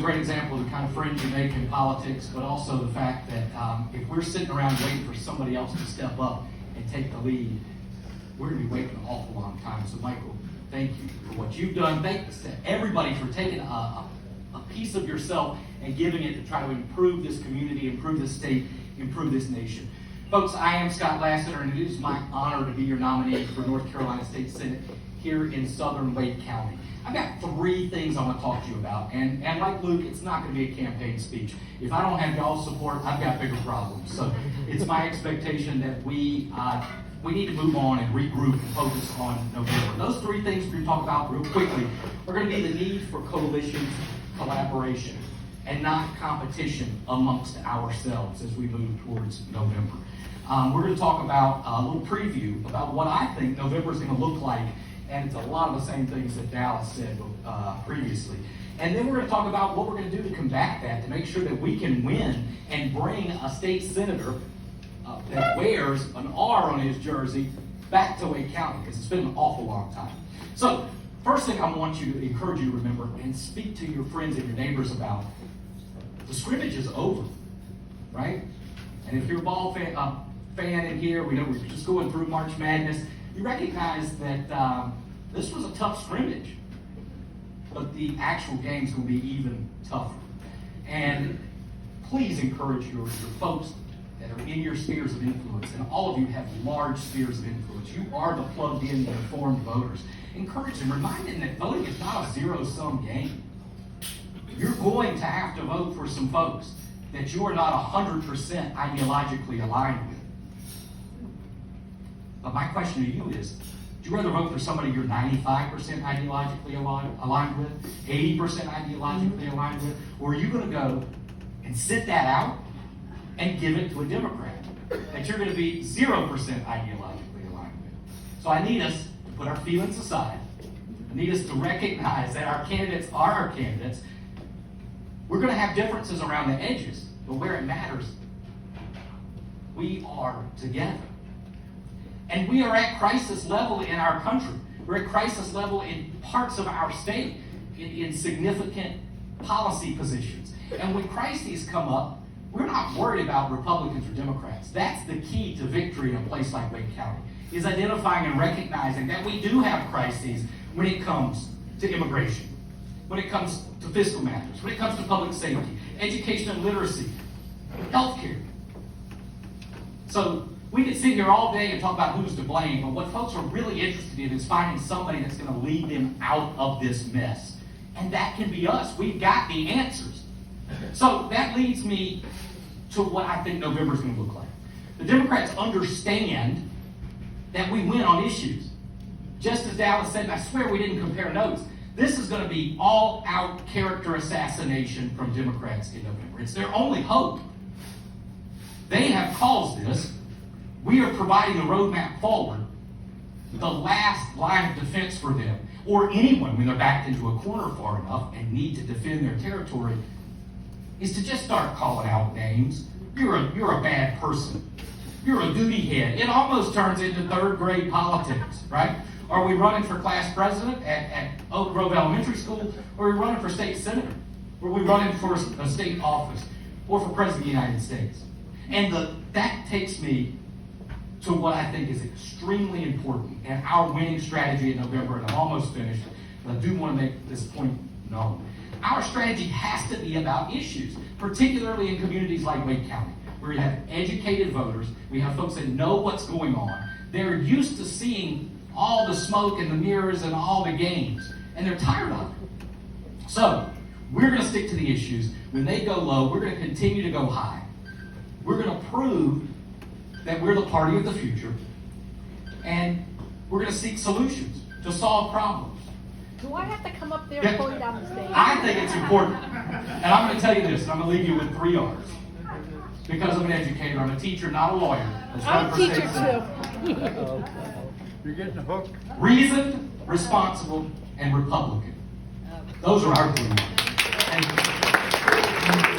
great example of the kind of friends you make in politics, but also the fact that if we're sitting around waiting for somebody else to step up and take the lead, we're going to be waiting an awful long time. So, Michael, thank you for what you've done. Thanks to everybody for taking a piece of yourself and giving it to try to improve this community, improve this state, improve this nation. Folks, I am Scott Lassiter, and it is my honor to be your nominee for North Carolina State Senate here in southern Wake County. I've got 3 things I want to talk to you about, and like Luke, it's not going to be a campaign speech. If I don't have y'all's support, I've got bigger problems. So it's my expectation that we need to move on and regroup and focus on November. Those 3 things we're going to talk about real quickly are going to be the need for coalition, collaboration, and not competition amongst ourselves as we move towards November. We're going to talk about a little preview about what I think November is going to look like, and it's a lot of the same things that Dallas said previously. And then we're going to talk about what we're going to do to combat that, to make sure that we can win and bring a state senator that wears an R on his jersey back to Wake County, because it's been an awful long time. So, first thing I want you to encourage you to remember and speak to your friends and your neighbors about, the scrimmage is over, right? And if you're a ball fan in here, we know we're just going through March Madness, you recognize that this was a tough scrimmage, but the actual game's going to be even tougher. And please encourage your folks that are in your spheres of influence, and all of you have large spheres of influence. You are the plugged-in, informed voters. Encourage them, remind them that voting is not a zero-sum game. You're going to have to vote for some folks that you are not 100% ideologically aligned with. But my question to you is, do you rather vote for somebody you're 95% ideologically aligned with, 80% ideologically aligned with, or are you going to go and sit that out and give it to a Democrat that you're going to be 0% ideologically aligned with? So I need us to put our feelings aside. I need us to recognize that our candidates are our candidates. We're going to have differences around the edges, but where it matters, we are together. And we are at crisis level in our country. We're at crisis level in parts of our state, in significant policy positions. And when crises come up, we're not worried about Republicans or Democrats. That's the key to victory in a place like Wake County, is identifying and recognizing that we do have crises when it comes to immigration, when it comes to fiscal matters, when it comes to public safety, education and literacy, healthcare. So we could sit here all day and talk about who's to blame, but what folks are really interested in is finding somebody that's going to lead them out of this mess. And that can be us. We've got the answers. So that leads me to what I think November is going to look like. The Democrats understand that we win on issues. Just as Dallas said, and I swear we didn't compare notes, this is going to be all-out character assassination from Democrats in November. It's their only hope. They have caused this. We are providing the roadmap forward, the last line of defense for them, or anyone when they're backed into a corner far enough and need to defend their territory, is to just start calling out names. You're a bad person. You're a duty head. It almost turns into 3rd grade politics, right? Are we running for class president at Oak Grove Elementary School, or are we running for state senator? Or are we running for a state office, or for president of the United States? And that takes me to what I think is extremely important and our winning strategy in November, and I'm almost finished, but I do want to make this point known. Our strategy has to be about issues, particularly in communities like Wake County, where you have educated voters, we have folks that know what's going on. They're used to seeing all the smoke and the mirrors and all the games, and they're tired of it. So, we're going to stick to the issues. When they go low, we're going to continue to go high. We're going to prove that we're the party of the future, and we're going to seek solutions to solve problems. Do I have to come up there and pull you down the stage? I think it's important. And I'm going to tell you this, and I'm going to leave you with 3 R's. Because I'm an educator, I'm a teacher, not a lawyer. I'm a teacher too. You're getting hooked. Reasoned, responsible, and Republican. Those are our 3 R's. Thank you.